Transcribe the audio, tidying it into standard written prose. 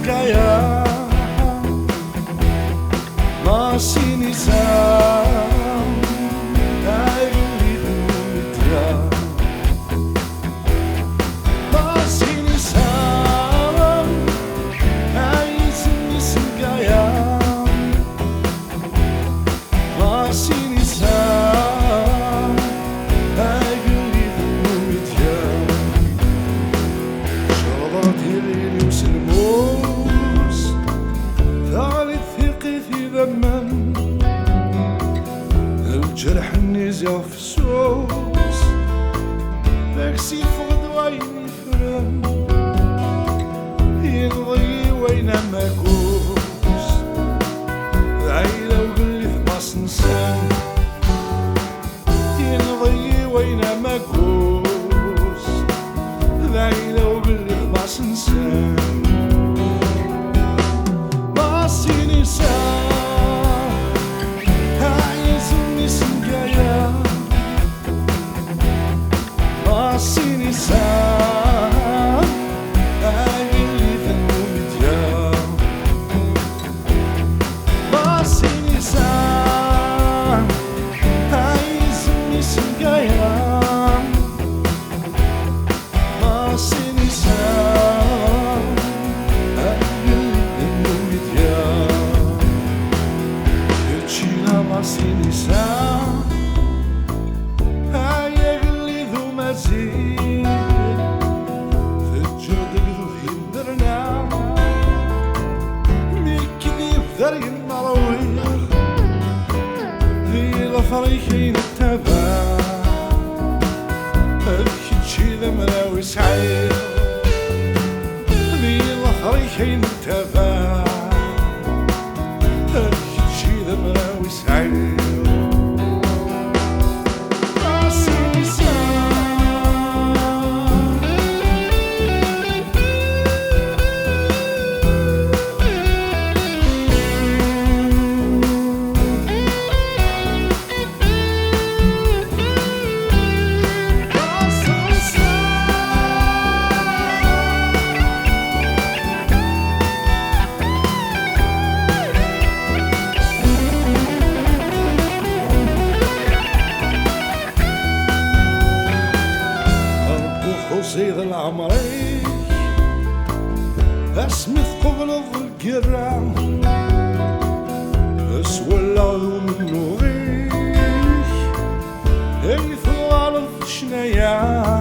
Gaya Masini sam Dagli dumitya Masini sam Aizini Gaya Masini sam Dagli dumitya Şalabat yeri usilmos ثالث ثقي في ذمم الجرح النزع في السوس نكسي فقد وين فرم ينضي وين ماكوس عيلة وقلي في باص نسان ينضي وين ماكوس عيلة وقلي في باص نسان Masini sam, aizini Gaya. Masini sam, aizini dumitya. Masini sam, aizini Gaya. Masini sam, Masini sam Ayagli dhu mazid Tejjadli dhu hinderna Mikdi bdaryin marawih Di lafrikhin التبع الكتشي ذمراوي سعيد Di lafrikhin التبع الكتشي ذمراوي سعيد زيد العمري اسمث قبل القرع اسولع من نوري اللي في الارض شنايا